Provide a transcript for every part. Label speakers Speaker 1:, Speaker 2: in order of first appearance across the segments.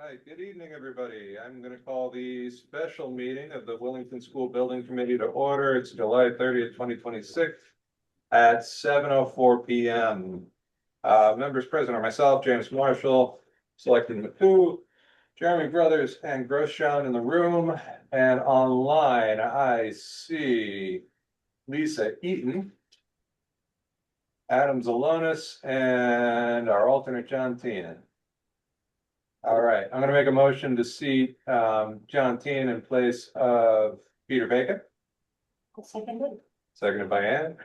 Speaker 1: Right, good evening, everybody. I'm going to call the special meeting of the Willington School Building Committee to order. It's July 30th, 2026 at 7:04 p.m. Members present are myself, James Marshall, Selectman McCoo, Jeremy Brothers, and Groschon in the room. And online, I see Lisa Eaton, Adam Zalonis, and our alternate John Teenan. All right, I'm gonna make a motion to seat John Teen in place of Peter Bacon.
Speaker 2: I'll second it.
Speaker 1: Seconded by Ann.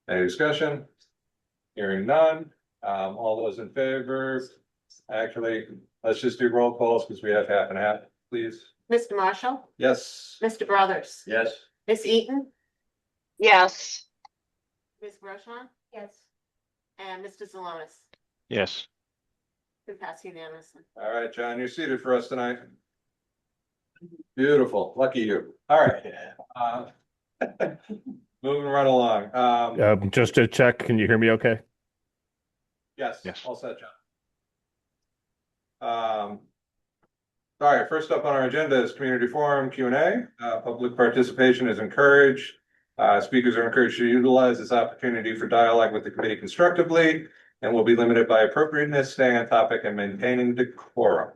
Speaker 1: Any discussion? Hearing none. All those in favor? Actually, let's just do roll calls because we have half and half, please.
Speaker 2: Mr. Marshall?
Speaker 1: Yes.
Speaker 2: Mr. Brothers?
Speaker 1: Yes.
Speaker 2: Miss Eaton?
Speaker 3: Yes.
Speaker 2: Ms. Groschon? Yes. And Mr. Zalonis?
Speaker 4: Yes.
Speaker 2: We pass unanimously.
Speaker 1: All right, John, you're seated for us tonight. Beautiful, lucky you. All right. Moving right along.
Speaker 4: Just to check, can you hear me okay?
Speaker 1: Yes.
Speaker 4: Yes.
Speaker 1: All set, John. All right, first up on our agenda is community forum Q&A. Public participation is encouraged. Speakers are encouraged to utilize this opportunity for dialogue with the committee constructively and will be limited by appropriateness, staying on topic, and maintaining decorum.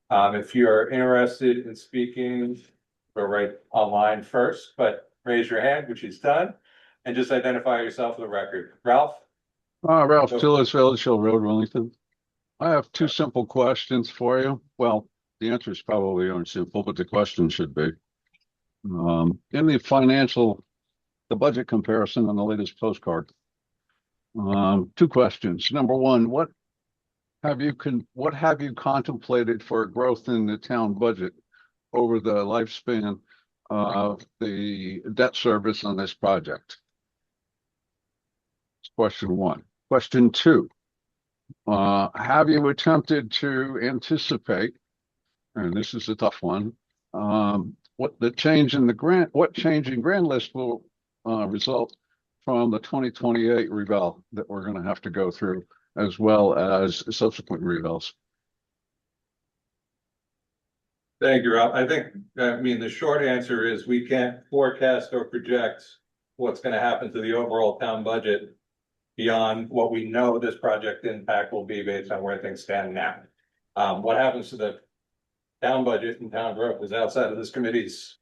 Speaker 1: If you're interested in speaking, go right online first, but raise your hand, which is done, and just identify yourself for the record. Ralph?
Speaker 5: Ralph Tillis, Village Hill Road, Willington. I have two simple questions for you. Well, the answers probably aren't simple, but the question should be. In the budget comparison on the latest postcard, two questions. Number one, what have you contemplated for growth in the town budget over the lifespan of the debt service on this project? That's question one. Question two, have you attempted to anticipate, and this is a tough one, what change in grand list will result from the 2028 reval that we're going to have to go through, as well as subsequent revals?
Speaker 1: Thank you, Ralph. The short answer is we can't forecast or project what's going to happen to the overall town budget beyond what we know this project impact will be based on where things stand now. What happens to the town budget and town growth is outside of this committee's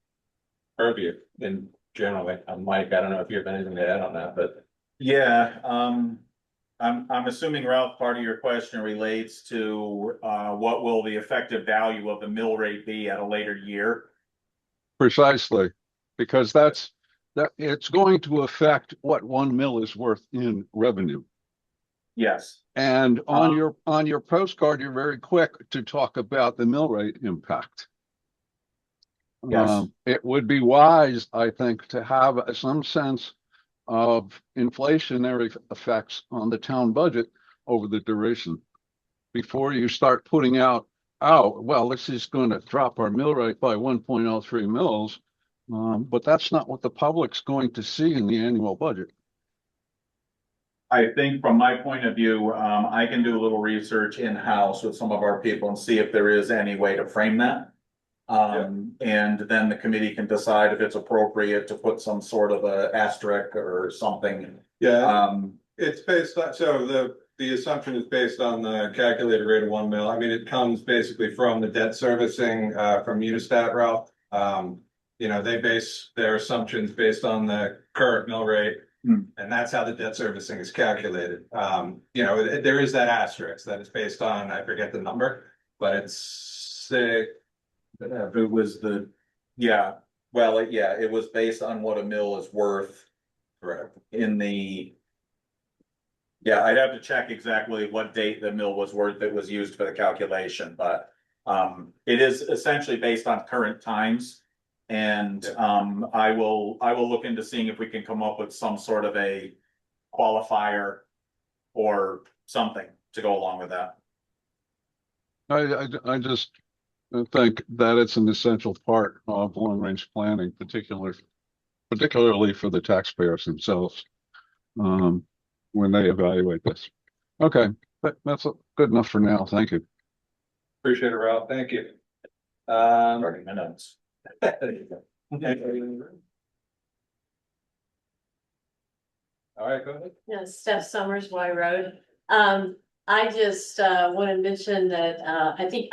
Speaker 1: purview. And generally, Mike, I don't know if you have anything to add on that, but
Speaker 6: yeah, I'm assuming, Ralph, part of your question relates to what will the effective value of the mill rate be at a later year?
Speaker 5: Precisely, because that it's going to affect what one mill is worth in revenue.
Speaker 6: Yes.
Speaker 5: And on your postcard, you're very quick to talk about the mill rate impact.
Speaker 6: Yes.
Speaker 5: It would be wise, I think, to have some sense of inflationary effects on the town budget over the duration before you start putting out, oh, well, this is going to drop our mill rate by 1.03 mils. But that's not what the public's going to see in the annual budget.
Speaker 6: I think from my point of view, I can do a little research in-house with some of our people and see if there is any way to frame that. And then the committee can decide if it's appropriate to put some sort of a asterisk or something.
Speaker 1: yeah, it's based on, so the assumption is based on the calculated rate of 1 mil. I mean, it comes basically from the debt servicing from Unistat, Ralph. They base their assumptions based on the current mill rate. And that's how the debt servicing is calculated. There is that asterisk that is based on, I forget the number, but
Speaker 6: it was it was based on what a mill is worth.
Speaker 1: Correct.
Speaker 6: I'd have to check exactly what date the mill was worth that was used for the calculation, but it is essentially based on current times. And I will look into seeing if we can come up with some sort of a qualifier or something to go along with that.
Speaker 5: I just think that it's an essential part of long-range planning, particularly for the taxpayers themselves, when they evaluate this. Okay, that's good enough for now. Thank you.
Speaker 1: Appreciate it, Ralph. Thank you.
Speaker 6: Already minutes.
Speaker 1: All right, go ahead.
Speaker 7: Yeah, Steph Summers, Y Road. I just want to mention that I think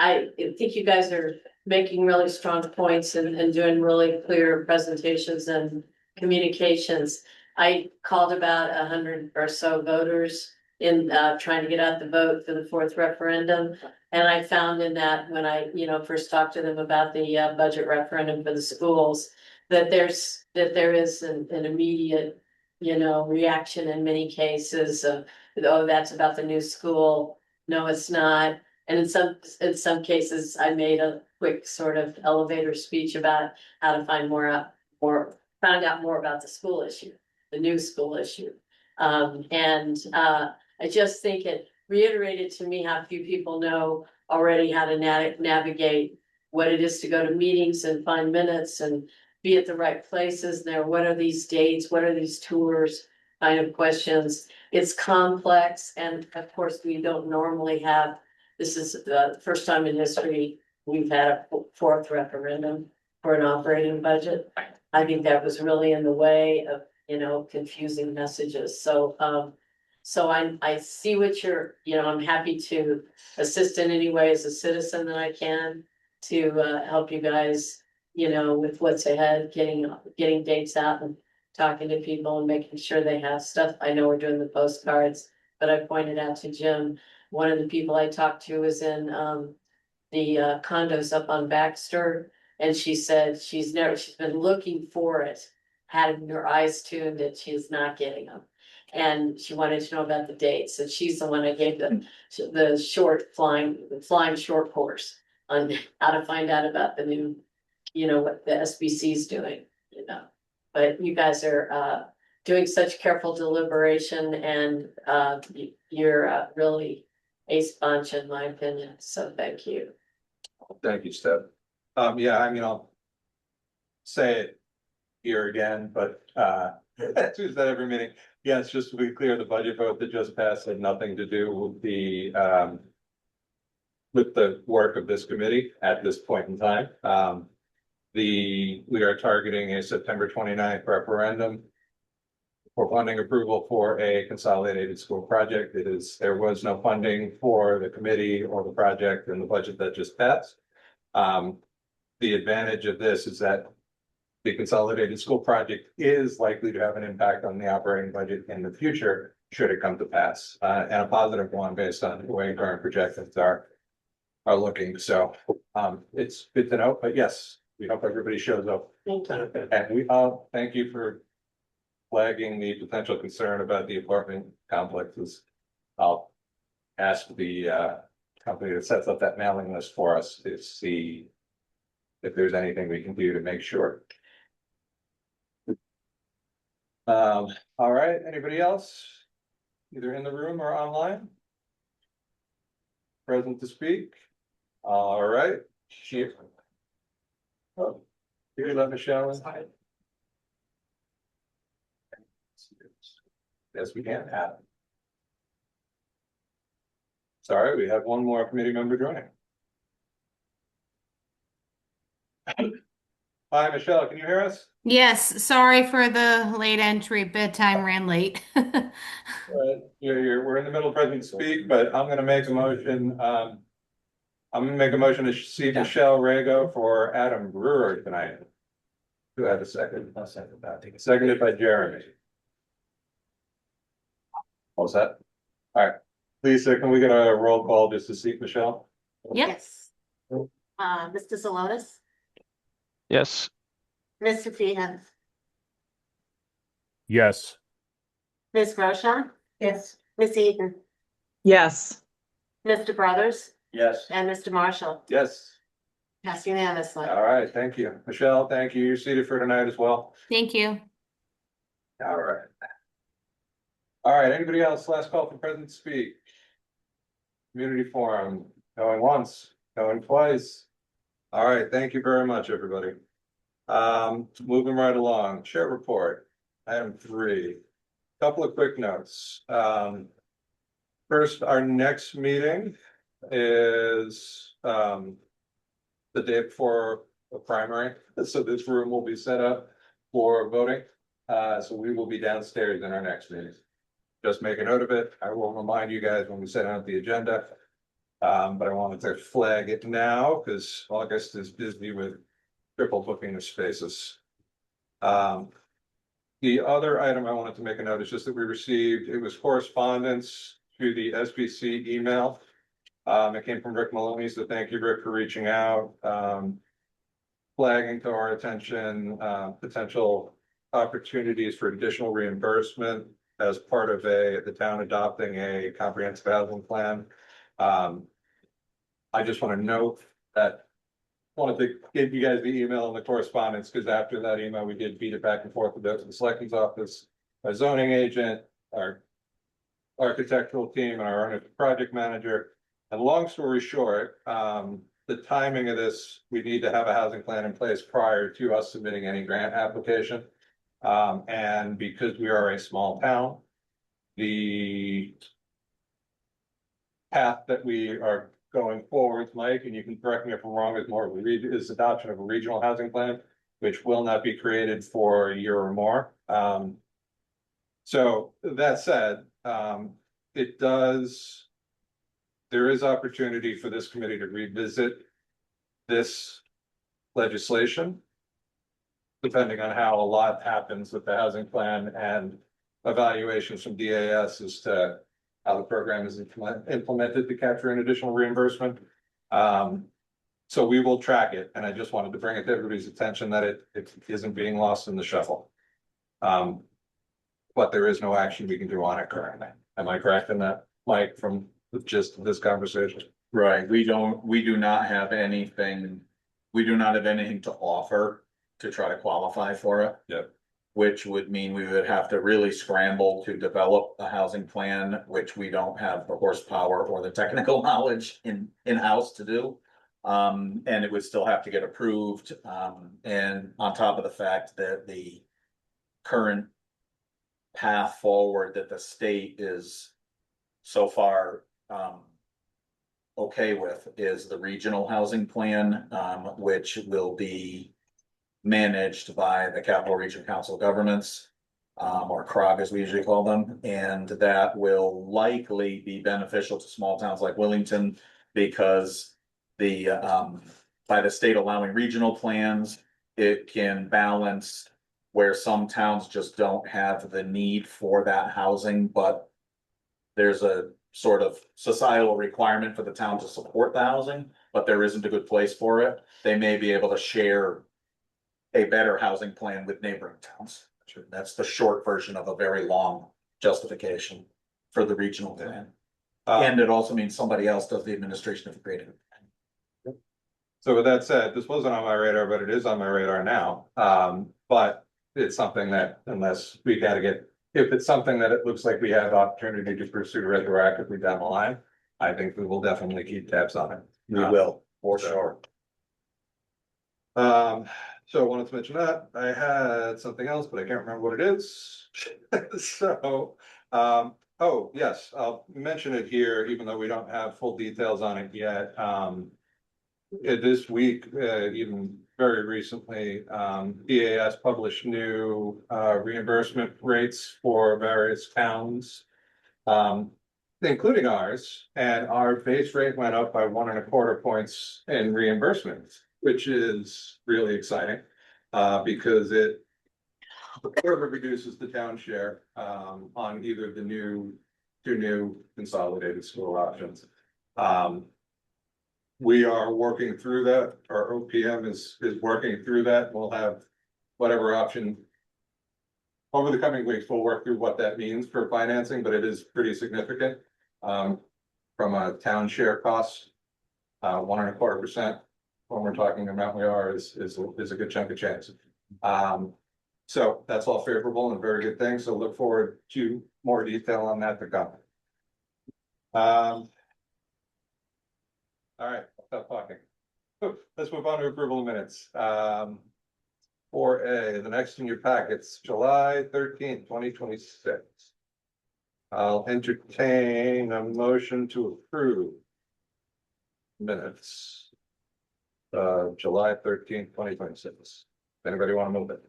Speaker 7: you guys are making really strong points and doing really clear presentations and communications. I called about 100 or so voters in trying to get out the vote for the fourth referendum. And I found in that when I, first talked to them about the budget referendum for the schools, that there is an immediate reaction in many cases of, oh, that's about the new school. No, it's not. And in some cases, I made a quick sort of elevator speech about how to find found out more about the school issue, the new school issue. I just think it reiterated to me how few people know already how to navigate what it is to go to meetings and find minutes and be at the right places there. What are these dates? What are these tours? Kind of questions. It's complex. And of course, we don't normally have, this is the first time in history we've had a fourth referendum for an operating budget. I think that was really in the way of, confusing messages. So, I see what I'm happy to assist in any way as a citizen that I can to help you guys with what's ahead, getting dates out and talking to people and making sure they have stuff. I know we're doing the postcards, but I pointed out to Jim, one of the people I talked to is in the condos up on Baxter. And she said she's been looking for it, having her eyes tuned, and she is not getting them. And she wanted to know about the dates, and she's the one I gave the flying short course on how to find out about the new, what the SBC is doing, But you guys are doing such careful deliberation, and you're really ace bunch in my opinion, so thank you.
Speaker 1: Thank you, Steph. Yeah, I mean, I'll say it here again, but that's who's that every meeting. Yes, just to be clear, the budget vote that just passed had nothing to do with the work of this committee at this point in time. We are targeting a September 29th referendum for funding approval for a consolidated school project. There was no funding for the committee or the project in the budget that just passed. The advantage of this is that the consolidated school project is likely to have an impact on the operating budget in the future, should it come to pass, and a positive one based on the way current projections are looking. So it's good to know, but yes, we hope everybody shows up.
Speaker 7: Thank you.
Speaker 1: And we all thank you for flagging the potential concern about the apartment complexes. I'll ask the company that sets up that mailing list for us to see if there's anything we can do to make sure. All right, anybody else? Either in the room or online? Present to speak? All right. Chief. Oh, here, let Michelle in. Yes, we can have. Sorry, we have one more committee member joining. Hi, Michelle, can you hear us?
Speaker 8: Yes, sorry for the late entry. Bedtime ran late.
Speaker 1: We're in the middle of present to speak, but I'm gonna make a motion. I'm gonna make a motion to see Michelle Rago for Adam Brewer tonight. Who had a second? I'll second that. Seconded by Jeremy. What was that? All right, Lisa, can we get a roll call just to seat Michelle?
Speaker 8: Yep.
Speaker 2: Yes. Mr. Salonis,
Speaker 4: Yes.
Speaker 2: Mr. Feehan,
Speaker 4: Yes.
Speaker 2: Ms. Roshan,
Speaker 7: Yes.
Speaker 2: Ms. Eden,
Speaker 3: Yes.
Speaker 2: Mr. Brothers,
Speaker 6: Yes.
Speaker 2: and Mr. Marshall.
Speaker 1: Yes.
Speaker 2: Passed unanimously.
Speaker 1: All right, thank you. Michelle, thank you. You're seated for tonight as well.
Speaker 8: Thank you.
Speaker 1: All right. All right, anybody else? Last call for present to speak. Community forum, going once, going twice. All right, thank you very much, everybody. Moving right along, chair report, item 3. Couple of quick notes. First, our next meeting is, the day before the primary, so this room will be set up for voting. So we will be downstairs in our next meeting. Just make a note of it. I will remind you guys when we set out the agenda. But I wanted to flag it now because August is busy with triple booking of spaces. The other item I wanted to make a note is just that we received, it was correspondence to the SBC email. It came from Rick Maloney, so thank you, Rick, for reaching out. Flagging to our attention, potential opportunities for additional reimbursement as part of the town adopting a comprehensive housing plan. I just want to note that wanted to give you guys the email and the correspondence, because after that email, we did beat it back and forth with the selectmen's office, our zoning agent, our architectural team, and our own project manager. And long story short, the timing of this, we need to have a housing plan in place prior to us submitting any grant application. And because we are a small town, the path that we are going forward, Mike, and you can correct me if I'm wrong, is more of is adoption of a regional housing plan, which will not be created for a year or more. So that said, there is opportunity for this committee to revisit this legislation, depending on how a lot happens with the housing plan and evaluations from DAS as to how the program is implemented to capture an additional reimbursement. So we will track it, and I just wanted to bring it to everybody's attention that it isn't being lost in the shuffle. But there is no action we can do on it currently. Am I correct in that, Mike, from the gist of this conversation?
Speaker 6: Right, we do not have anything to offer to try to qualify for it.
Speaker 1: Yep.
Speaker 6: Which would mean we would have to really scramble to develop a housing plan, which we don't have the horsepower or the technical knowledge in-house to do. And it would still have to get approved. And on top of the fact that the current path forward that the state is so far okay with is the regional housing plan, which will be managed by the Capital Region Council of Governments, or CROG as we usually call them, and that will likely be beneficial to small towns like Willington because by the state allowing regional plans, it can balance where some towns just don't have the need for that housing, but there's a sort of societal requirement for the town to support the housing, but there isn't a good place for it. They may be able to share a better housing plan with neighboring towns. That's the short version of a very long justification for the regional plan. And it also means somebody else does the administration of the creative.
Speaker 1: So with that said, this wasn't on my radar, but it is on my radar now. But it's something that unless we gotta get, if it's something that it looks like we have opportunity to pursue retroactively down the line, I think we will definitely keep tabs on it.
Speaker 6: We will, for sure.
Speaker 1: So I wanted to mention that. I had something else, but I can't remember what it is. So, oh, yes, I'll mention it here, even though we don't have full details on it yet. This week, even very recently, DAS published new reimbursement rates for various towns, including ours, and our base rate went up by 1.25 points in reimbursement, which is really exciting because it further reduces the town share on either the two new consolidated school options. We are working through that. Our OPM is working through that. We'll have whatever option over the coming weeks. We'll work through what that means for financing, but it is pretty significant from a town share cost. 1.25%. When we're talking about we are is a good chunk of change. So that's all favorable and a very good thing. So look forward to more detail on that to come. All right, I'll stop talking. Let's move on to approval of minutes. 4A, the next in your packets, July 13th, 2026. I'll entertain a motion to approve. minutes. July 13th, 2026. Anybody want to move it?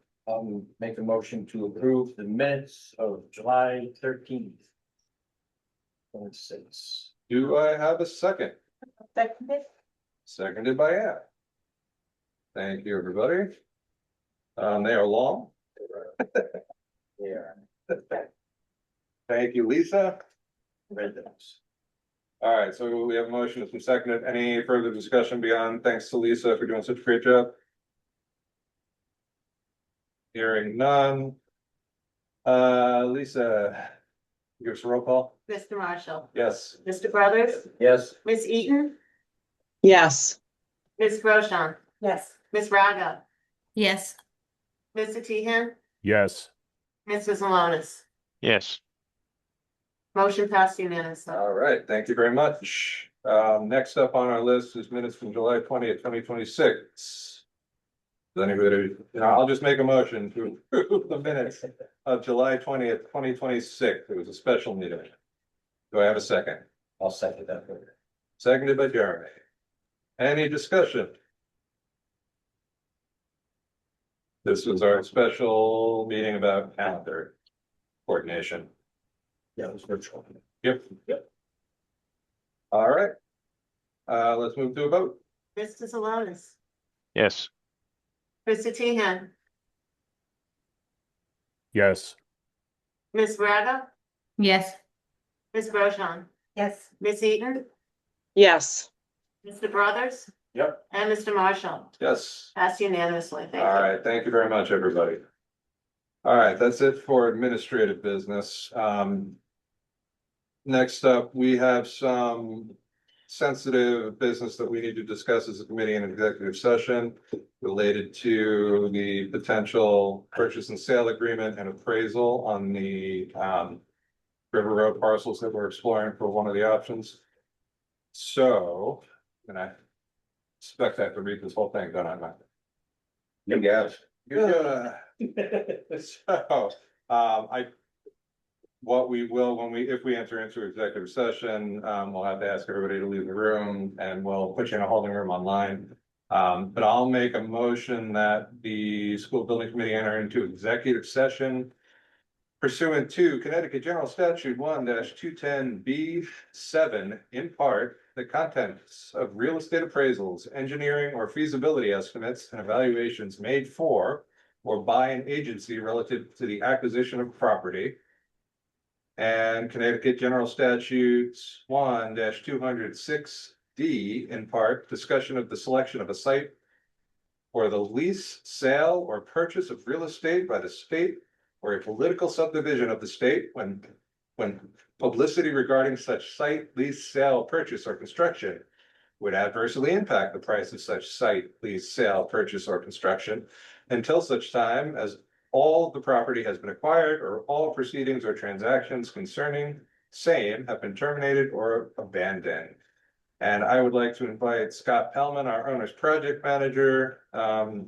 Speaker 9: Make a motion to approve the minutes of July 13th. 26.
Speaker 1: Do I have a second?
Speaker 2: Seconded.
Speaker 1: Seconded by Ann. Thank you, everybody. They are long.
Speaker 9: Yeah.
Speaker 1: Thank you, Lisa.
Speaker 9: Read those.
Speaker 1: All right, so we have a motion from seconded. Any further discussion beyond thanks to Lisa for doing such a great job? Hearing none. Lisa, give us a roll call.
Speaker 2: Mr. Marshall,
Speaker 1: Yes.
Speaker 2: Mr. Brothers,
Speaker 9: Yes.
Speaker 2: Miss Eaton,
Speaker 3: Yes.
Speaker 2: Miss Grosjean. Yes. Miss Raga,
Speaker 8: Yes.
Speaker 2: Mr. Tehan,
Speaker 10: yes,
Speaker 2: Mrs. Malonis.
Speaker 4: yes,
Speaker 2: Motion passed unanimously.
Speaker 1: All right, thank you very much. Next up on our list is minutes from July 20th, 2026. Does anybody, I'll just make a motion to approve the minutes of July 20th, 2026. It was a special meeting. Do I have a second?
Speaker 9: I'll second that.
Speaker 1: Seconded by Jeremy. Any discussion? This was our special meeting about calendar coordination.
Speaker 9: Yeah, it was virtual.
Speaker 1: Yep. All right. Let's move to a vote.
Speaker 2: Mrs. Malonis,
Speaker 4: yes,
Speaker 2: Mr. Tehan,
Speaker 10: yes,
Speaker 2: Miss Raga,
Speaker 8: Yes.
Speaker 2: Miss Grosjean. Yes. Miss Eaton,
Speaker 3: Yes.
Speaker 2: Mr. Brothers,
Speaker 9: Yep.
Speaker 2: and Mr. Marshall.
Speaker 1: Yes.
Speaker 2: Passed unanimously. Thank you.
Speaker 1: All right, thank you very much, everybody. All right, that's it for administrative business. Next up, we have some sensitive business that we need to discuss as a committee in executive session related to the potential purchase and sale agreement and appraisal on the River Road parcels that we're exploring for one of the options. So, and I expect I have to read this whole thing, don't I?
Speaker 9: You guys.
Speaker 1: So, what we will, if we enter into executive session, we'll have to ask everybody to leave the room and we'll put you in a holding room online. But I'll make a motion that the school building committee enter into executive session pursuant to Connecticut General Statute 1-210B7, in part, the contents of real estate appraisals, engineering or feasibility estimates and evaluations made for or by an agency relative to the acquisition of property. And Connecticut General Statutes 1-206D, in part, discussion of the selection of a site for the lease, sale, or purchase of real estate by the state or a political subdivision of the state when publicity regarding such site, lease, sale, purchase, or construction would adversely impact the price of such site, lease, sale, purchase, or construction until such time as all the property has been acquired or all proceedings or transactions concerning same have been terminated or abandoned. And I would like to invite Scott Pellman, our owner's project manager,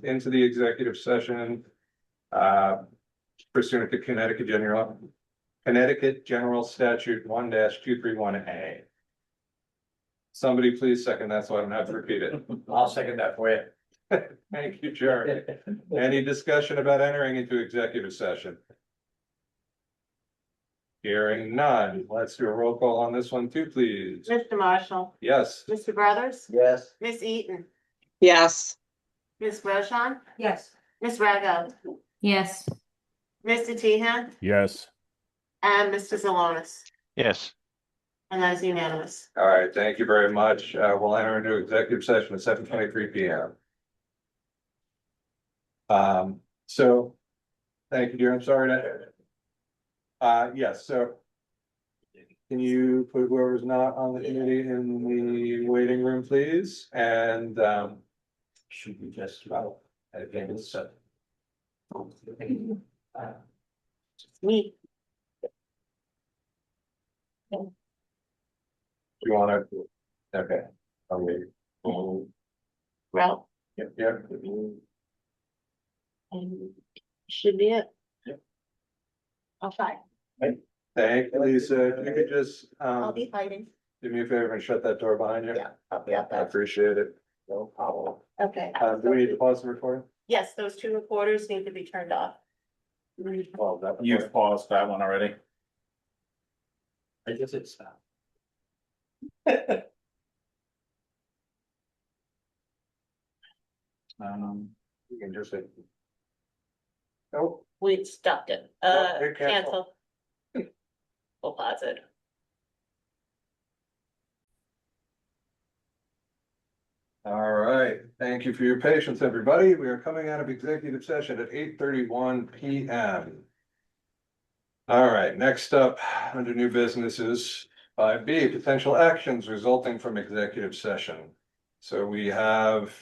Speaker 1: into the executive session pursuant to Connecticut General Statute 1-231A. Somebody please second that so I don't have to repeat it.
Speaker 9: I'll second that for you.
Speaker 1: Thank you, Jerry. Any discussion about entering into executive session? Hearing none. Let's do a roll call on this one too, please.
Speaker 2: Mr. Marshall,
Speaker 1: Yes.
Speaker 2: Mr. Brothers,
Speaker 9: Yes.
Speaker 2: Miss Eaton,
Speaker 3: Yes.
Speaker 2: Miss Grosjean. Yes. Miss Raga,
Speaker 8: Yes.
Speaker 2: Mr. Tehan,
Speaker 10: yes.
Speaker 2: and Mr. Malonis.
Speaker 4: yes.
Speaker 2: And that's unanimous.
Speaker 1: All right, thank you very much. We'll enter into executive session at 7:23 p.m. So, thank you, dear. I'm sorry to. Yes, so. Can you put whoever's not on the committee in the waiting room, please? And,
Speaker 9: Should be just about at the end of the set.
Speaker 2: Me.
Speaker 1: do you wanna? Okay. Okay.
Speaker 2: Ralph,
Speaker 1: Yep.
Speaker 2: and should be it.
Speaker 1: Yep.
Speaker 2: I'll try.
Speaker 1: Thank you, Lisa. If you could just,
Speaker 2: I'll be fighting.
Speaker 1: do me a favor and shut that door behind you?
Speaker 2: Yeah, I'll be at
Speaker 1: I
Speaker 2: that.
Speaker 1: appreciate it.
Speaker 9: No problem.
Speaker 2: Okay.
Speaker 1: Do we need to pause the recording?
Speaker 2: Yes, those two recorders need to be turned off.
Speaker 1: Well, that.
Speaker 6: You've paused that one already.
Speaker 9: I just hit stop.
Speaker 1: You can just say. Oh,
Speaker 2: We stopped it.
Speaker 1: No, hit cancel.
Speaker 2: Cancel. We'll pause it.
Speaker 1: all right. Thank you for your patience, everybody. We are coming out of executive session at 8:31 PM. All right, next up, under new businesses, 5B, potential actions resulting from executive session. So we have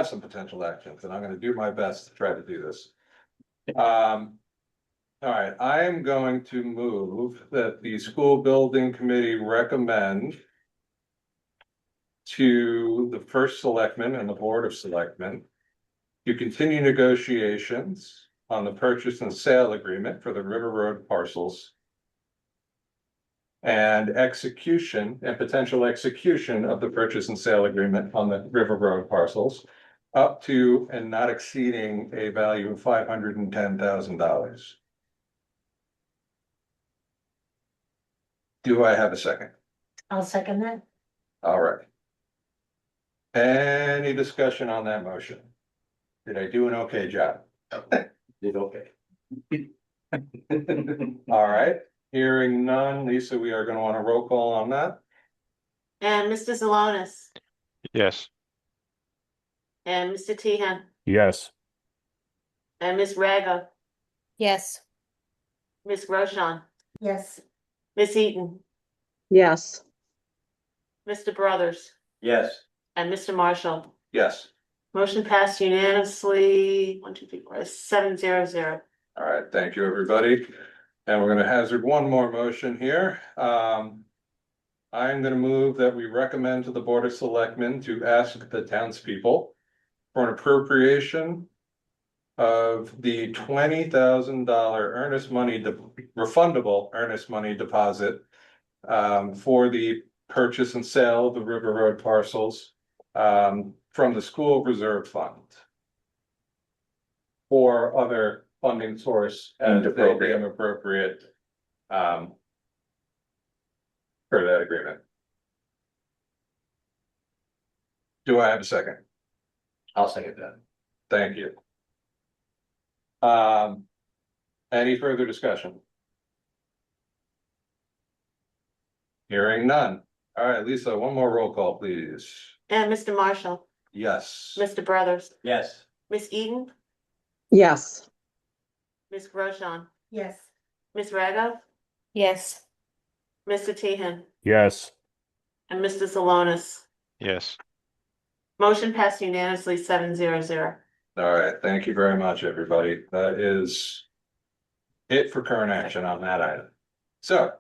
Speaker 1: some potential actions, and I'm gonna do my best to try to do this. All right, I am going to move that the school building committee recommend to the first selectman and the board of selectmen to continue negotiations on the purchase and sale agreement for the River Road parcels and execution and potential execution of the purchase and sale agreement on the River Road parcels up to and not exceeding a value of $510,000. Do I have a second?
Speaker 2: I'll second that.
Speaker 1: All right. Any discussion on that motion? Did I do an okay job?
Speaker 9: Did okay.
Speaker 1: All right, hearing none, Lisa, we are gonna want a roll call on that.
Speaker 2: And Mr. Zelonis,
Speaker 4: Yes.
Speaker 2: and Mr. Tehan,
Speaker 10: Yes.
Speaker 2: and Ms. Rago,
Speaker 8: Yes.
Speaker 2: Ms. Roshan,
Speaker 8: Yes.
Speaker 2: Ms. Eaton,
Speaker 3: yes,
Speaker 2: Mr. Brothers,
Speaker 9: Yes.
Speaker 2: and Mr. Marshall.
Speaker 1: Yes.
Speaker 2: Motion passed unanimously, 1, 2, 3, 4, 7-0-0.
Speaker 1: All right, thank you, everybody. And we're gonna hazard one more motion here. I'm gonna move that we recommend to the Board of Selectmen to ask the townspeople for an appropriation of the $20,000 earnest money, refundable earnest money deposit for the purchase and sale of the River Road parcels from the school reserve fund or other funding source as they deem appropriate for that agreement. Do I have a second?
Speaker 9: I'll second that.
Speaker 1: Thank you. Any further discussion? Hearing none. All right, Lisa, one more roll call, please.
Speaker 2: And Mr. Marshall,
Speaker 1: Yes.
Speaker 2: Mr. Brothers,
Speaker 9: Yes.
Speaker 2: Ms. Eaton,
Speaker 3: yes,
Speaker 2: Ms. Roshan,
Speaker 8: Yes.
Speaker 2: Ms. Rago,
Speaker 8: Yes.
Speaker 2: Mr. Tehan,
Speaker 10: Yes.
Speaker 2: and Mr. Zelonis.
Speaker 4: Yes.
Speaker 2: Motion passed unanimously, 7-0-0.
Speaker 1: All right, thank you very much, everybody. That is it for current action on that item. So,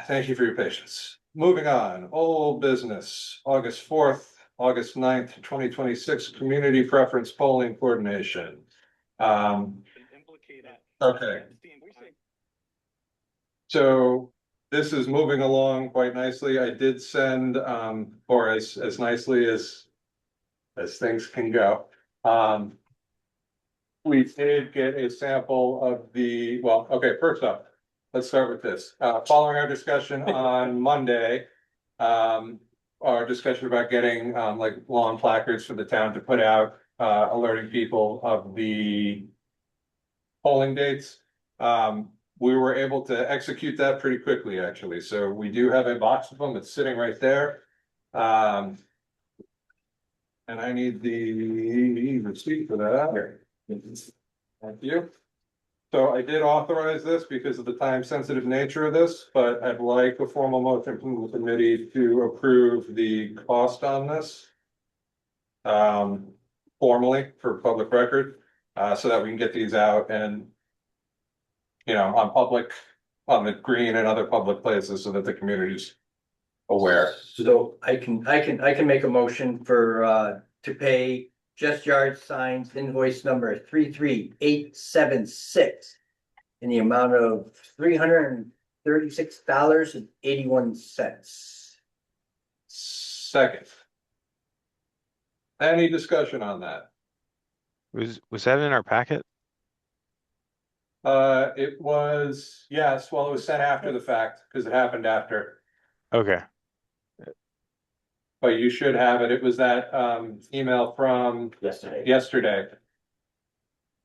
Speaker 1: thank you for your patience. Moving on, old business, August 4th, August 9th, 2026, community preference polling coordination. Okay. So this is moving along quite nicely. I did send, or as nicely as things can go. We did get a sample of the, well, okay, first up, let's start with this. Following our discussion on Monday, our discussion about getting like lawn placards for the town to put out, alerting people of the polling dates. We were able to execute that pretty quickly, actually. So we do have a box of them. It's sitting right there. And I need the receipt for that. Thank you. So I did authorize this because of the time sensitive nature of this, but I'd like a formal motion from the committee to approve the cost on this. Formally for public record, so that we can get these out and, you know, on the green and other public places so that the community's aware.
Speaker 9: So I can make a motion for, to pay Just Yard Signs invoice number 33876 in the amount of $36.81.
Speaker 1: Second. Any discussion on that?
Speaker 4: Was that in our packet?
Speaker 1: It was, yes, well, it was sent after the fact, because it happened after,
Speaker 4: Okay,
Speaker 1: but you should have it. It was that, email from
Speaker 9: Yesterday.
Speaker 1: yesterday.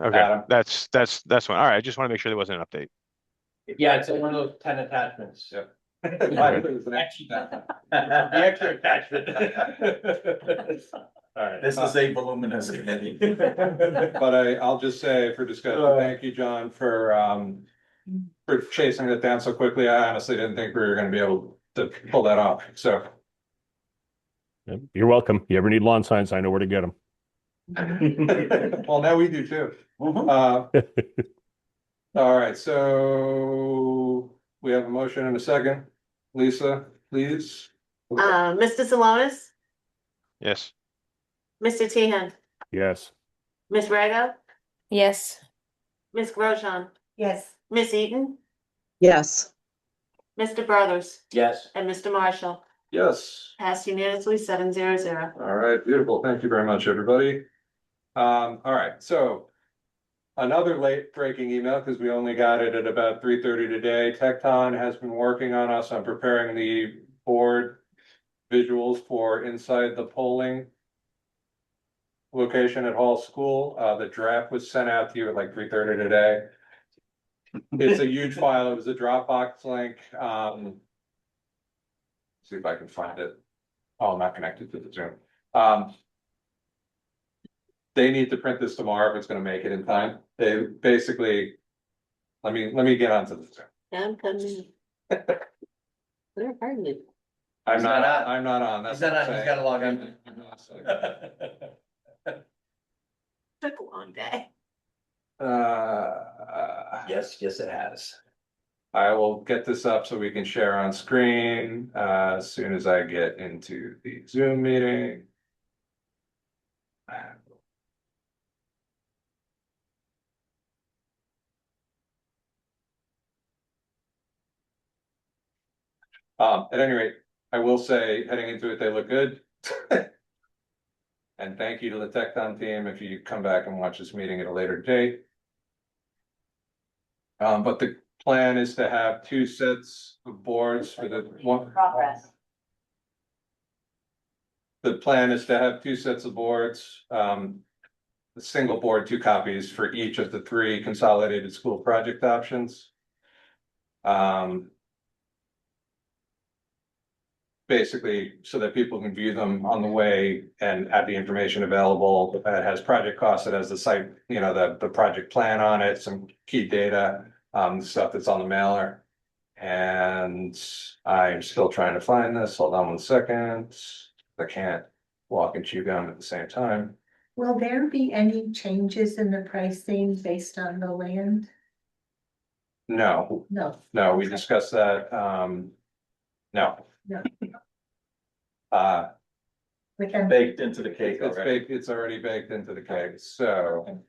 Speaker 4: okay,
Speaker 1: Adam.
Speaker 4: that's one. All right, I just want to make sure there wasn't an update.
Speaker 9: Yeah, it's one of those 10 attachments.
Speaker 1: Yep.
Speaker 9: The extra attachment.
Speaker 1: All right.
Speaker 6: This is a voluminous committee.
Speaker 1: But I'll just say for discussion, thank you, John, for chasing it down so quickly. I honestly didn't think we were gonna be able to pull that off, so.
Speaker 10: Yep, you're welcome. You ever need lawn signs, I know where to get them.
Speaker 1: Well, now we do too. All right, so we have a motion and a second. Lisa, please.
Speaker 2: Mr. Salonis,
Speaker 4: Yes.
Speaker 2: Mr. Tehan,
Speaker 10: Yes.
Speaker 2: Ms. Rego,
Speaker 8: Yes.
Speaker 2: Ms. Grosjean,
Speaker 7: Yes.
Speaker 2: Miss Eaton,
Speaker 3: yes,
Speaker 2: Mr. Brothers,
Speaker 9: Yes.
Speaker 2: and Mr. Marshall.
Speaker 1: Yes.
Speaker 2: Passed unanimously, 700.
Speaker 1: All right, beautiful. Thank you very much, everybody. All right, so another late breaking email, because we only got it at about 3:30 today. Tecton has been working on us on preparing the board visuals for inside the polling location at Hall School. The draft was sent out to you at like 3:30 today. It's a huge file. It was a Dropbox link. See if I can find it. Oh, I'm not connected to the Zoom. They need to print this tomorrow if it's gonna make it in time. They basically, let me get onto the Zoom.
Speaker 2: I'm coming. Where are you?
Speaker 1: I'm
Speaker 9: He's
Speaker 1: not,
Speaker 9: not on.
Speaker 1: I'm not on. That's
Speaker 9: He's not
Speaker 1: what I'm
Speaker 9: on. He's
Speaker 1: saying.
Speaker 9: gotta log in.
Speaker 2: Took a long day.
Speaker 9: Yes, it has.
Speaker 1: I will get this up so we can share on screen, as soon as I get into the Zoom meeting. At any rate, I will say, heading into it, they look good. And thank you to the Tecton team if you come back and watch this meeting at a later date. But the plan is to have two sets of boards for the one.
Speaker 7: Progress.
Speaker 1: The plan is to have two sets of boards, a single board, 2 copies for each of the 3 consolidated school project options. Basically, so that people can view them on the way and have the information available. It has project costs, it has the site, you know, the project plan on it, some key data, stuff that's on the mailer. And I'm still trying to find this. Hold on 1 second. I can't walk and chew gum at the same time.
Speaker 11: Will there be any changes in the pricing based on the land?
Speaker 1: No,
Speaker 11: No.
Speaker 1: we discussed that. No.
Speaker 11: No.
Speaker 6: Baked into the cake
Speaker 1: It's
Speaker 6: already.
Speaker 1: baked, it's already baked into the cake, so.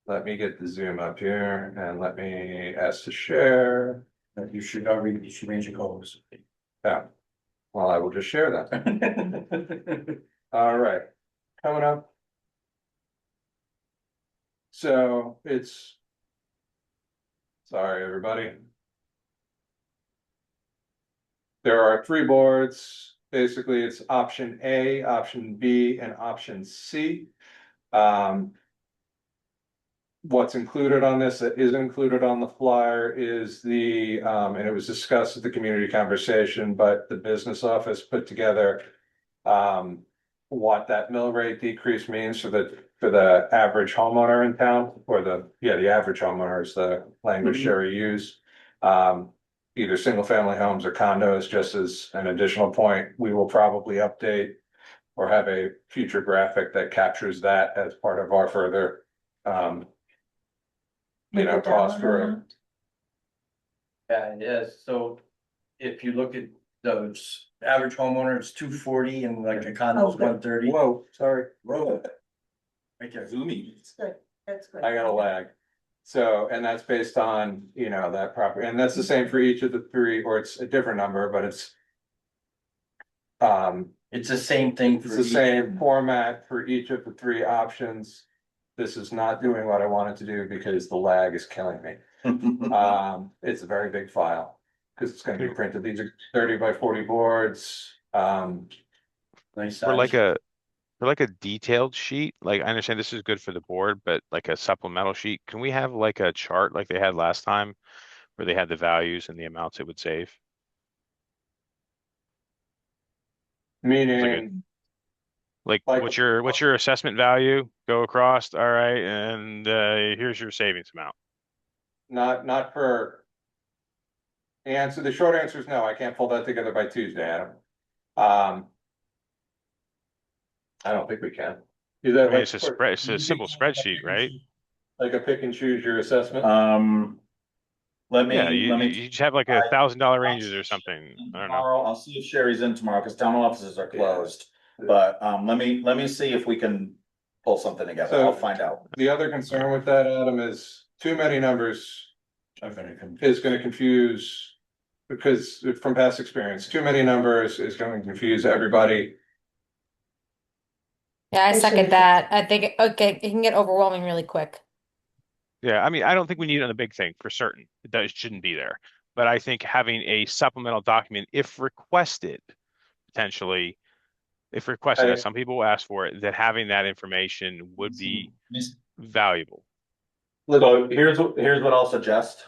Speaker 1: Let me get the Zoom up here and let me ask to share.
Speaker 9: You should raise your goals.
Speaker 1: Yeah. Well, I will just share that. All right, coming up. So it's. Sorry, everybody. There are 3 boards. Basically, it's option A, option B, and option C. What's included on this that is included on the flyer is the, and it was discussed at the community conversation, but the business office put together. What that mill rate decrease means for the average homeowner in town, or the average homeowner is the language Sherry used. Either single family homes or condos, just as an additional point, we will probably update. Or have a future graphic that captures that as part of our further. Cost for.
Speaker 9: Yeah, it is. So if you look at those average homeowner, it's 240 and like a condo is 130.
Speaker 1: Whoa, sorry.
Speaker 9: Right there.
Speaker 6: Zoomy.
Speaker 11: That's good, that's good.
Speaker 1: I got a lag. So, and that's based on, you know, that property, and that's the same for each of the three, or it's a different number, but it's.
Speaker 9: It's the same thing
Speaker 1: It's
Speaker 9: for
Speaker 1: the
Speaker 9: each.
Speaker 1: same format for each of the three options. This is not doing what I wanted to do because the lag is killing me. It's a very big file, because it's gonna be printed. These are 30 by 40 boards.
Speaker 9: Nice
Speaker 4: For like
Speaker 9: size.
Speaker 4: a detailed sheet, like I understand this is good for the board, but like a supplemental sheet, can we have like a chart like they had last time where they had the values and the amounts it would save?
Speaker 1: Meaning,
Speaker 4: Like
Speaker 1: Like-
Speaker 4: what's your assessment value? Go across, all right, and here's your savings amount.
Speaker 1: not for. Answer, the short answer is no, I can't pull that together by Tuesday, Adam. I don't think we can. Is
Speaker 4: I
Speaker 1: that
Speaker 4: mean,
Speaker 1: like,
Speaker 4: it's a simple spreadsheet, right?
Speaker 1: like a pick and choose your assessment?
Speaker 6: Let me,
Speaker 4: Yeah,
Speaker 6: let me.
Speaker 4: you just have like $1,000 ranges or something. I don't know.
Speaker 6: Tomorrow, I'll see if Sherry's in tomorrow, because town offices are closed, but, let me see if we can pull something together,
Speaker 1: So-
Speaker 6: I'll find out.
Speaker 1: The other concern with that, Adam, is too many numbers is gonna confuse. Because from past experience, too many numbers is going to confuse everybody.
Speaker 8: Yeah, I
Speaker 11: Especially
Speaker 8: second
Speaker 11: if
Speaker 8: that. I think, okay, it can get overwhelming really quick.
Speaker 4: Yeah, I mean, I don't think we need it on the big thing for certain. It shouldn't be there. But I think having a supplemental document, if requested, potentially, if requested, as some people will ask for it, that having that information would be valuable.
Speaker 6: So here's what I'll suggest.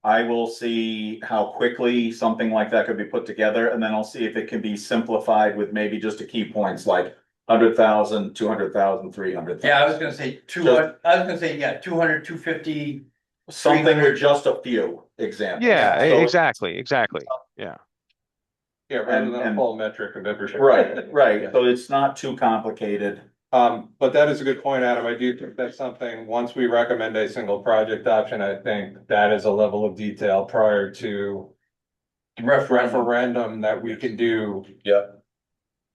Speaker 6: I will see how quickly something like that could be put together, and then I'll see if it can be simplified with maybe just a key points like 100,000, 200,000, 300,000.
Speaker 9: Yeah, I was gonna say 200, I was gonna say, yeah, 200, 250.
Speaker 6: Something
Speaker 9: 300.
Speaker 6: with just a few examples.
Speaker 4: Yeah,
Speaker 6: So-
Speaker 4: exactly. Yeah.
Speaker 1: Yeah, rather than a
Speaker 6: And-
Speaker 1: full metric of everything.
Speaker 6: Right, so it's not too complicated.
Speaker 1: But that is a good point, Adam. I do think that's something, once we recommend a single project option, I think that is a level of detail prior to. Referendum that we can do.
Speaker 6: Yeah.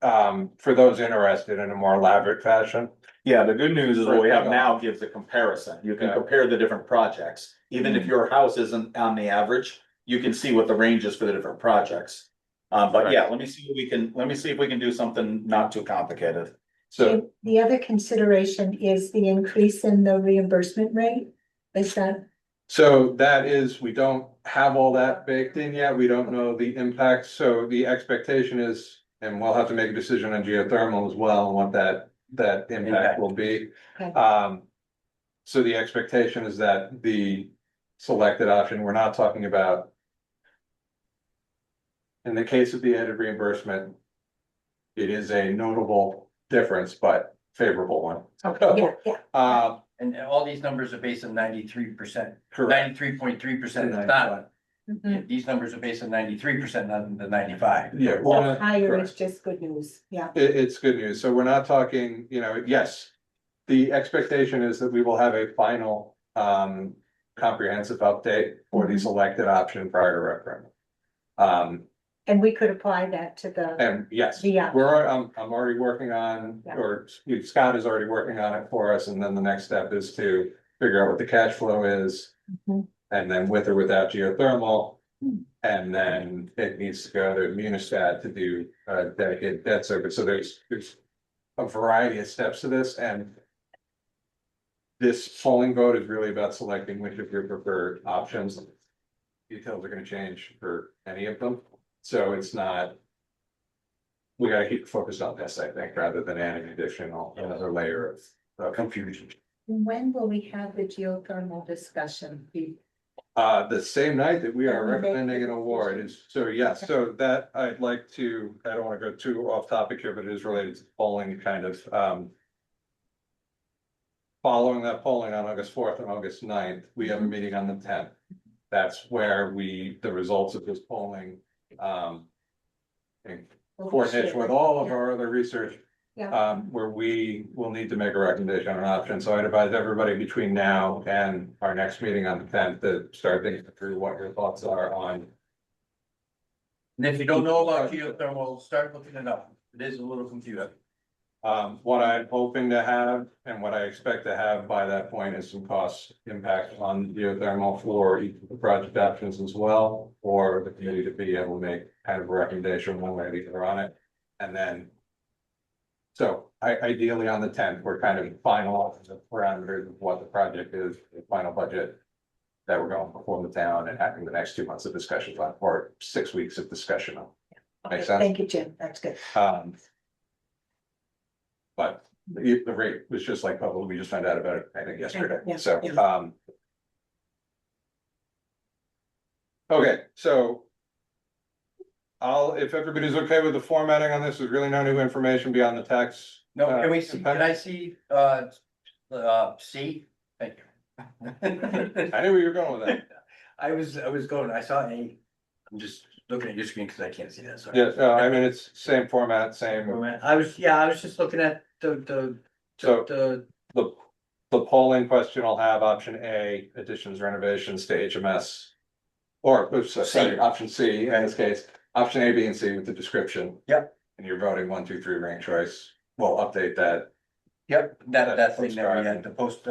Speaker 1: For those interested in a more elaborate fashion.
Speaker 6: Yeah, the good news is what we have now gives a comparison. You can
Speaker 1: Yeah.
Speaker 6: compare the different projects. Even if your house isn't on the average, you can see what the range is for the different projects. But yeah, let me see if we can do something not too complicated.
Speaker 1: So,
Speaker 11: The other consideration is the increase in the reimbursement rate. Is that,
Speaker 1: so that is, we don't have all that baked in yet. We don't know the impact. So the expectation is, and we'll have to make a decision on geothermal as well, and what that impact will be.
Speaker 11: okay,
Speaker 1: So the expectation is that the selected option, we're not talking about. In the case of the added reimbursement. It is a notable difference, but favorable one.
Speaker 11: yeah.
Speaker 9: And all these numbers are based on 93%,
Speaker 1: Correct.
Speaker 9: 93.3%. It's not,
Speaker 11: Mhm.
Speaker 9: these numbers are based on 93%, not the 95.
Speaker 1: Yeah. we're not-
Speaker 11: Higher
Speaker 1: correct.
Speaker 11: is just good news, yeah.
Speaker 1: It's good news. So we're not talking, you know, yes. The expectation is that we will have a final comprehensive update for the selected option prior to referendum.
Speaker 11: And we could apply that to the,
Speaker 1: And yes,
Speaker 11: Yeah.
Speaker 1: I'm already working on,
Speaker 11: Yeah.
Speaker 1: or Scott is already working on it for us, and then the next step is to figure out what the cash flow is.
Speaker 11: Mhm.
Speaker 1: And then with or without geothermal.
Speaker 11: Hmm.
Speaker 1: And then it needs to go to Munistat to do dedicated debt service. So there's a variety of steps to this, and this polling vote is really about selecting which of your preferred options. Details are gonna change for any of them, so it's not. We gotta keep focused on this, I think, rather than adding another layer of confusion.
Speaker 11: when will we have the geothermal discussion?
Speaker 1: The same night that we are
Speaker 11: Can we make
Speaker 1: recommending
Speaker 11: the
Speaker 1: an award
Speaker 11: decision?
Speaker 1: is, so yes, so that I'd like to, I don't wanna go too off topic here, but it is related to polling kind of. Following that polling on August 4th and August 9th, we have a meeting on the 10th. That's where the results of this polling, in coordination with all of our other research.
Speaker 11: Yeah.
Speaker 1: Where we will need to make a recommendation on an option, so I'd advise everybody between now and our next meeting on the 10th to start thinking through what your thoughts are on.
Speaker 9: And if you don't know about geothermal, start looking it up. It is a little confusing.
Speaker 1: What I'm hoping to have and what I expect to have by that point is some cost impact on geothermal for each of the project options as well, or the committee to be able to make kind of a recommendation one way or the other on it. And then, so ideally on the 10th, we're kind of finalizing the parameters of what the project is, the final budget that we're going before the town and having the next 2 months of discussions on, or 6 weeks of discussion on.
Speaker 11: Okay,
Speaker 1: Makes sense?
Speaker 11: thank you, Jim, that's good.
Speaker 1: But the rate was just like, oh, we just found out about it, I think yesterday,
Speaker 11: Yeah,
Speaker 1: so,
Speaker 11: yeah.
Speaker 1: Okay, so. If everybody's okay with the formatting on this, there's really no new information beyond the text.
Speaker 9: No, can we see,
Speaker 1: impact.
Speaker 9: can I see, C? Thank you.
Speaker 1: I knew where you were going with that.
Speaker 9: I was going, I saw A. I'm just looking at your screen because I can't see that, sorry.
Speaker 1: Yeah, no, I mean, it's same format, same,
Speaker 9: I was just looking at
Speaker 1: so
Speaker 9: the,
Speaker 1: the polling question will have option A, additions, renovations to HMS. Or, oops, sorry, option C in this case, option A, B, and C with the description.
Speaker 9: Yep.
Speaker 1: And you're voting 1, 2, 3 rank choice. We'll update that.
Speaker 9: yep, that thing that we had to post,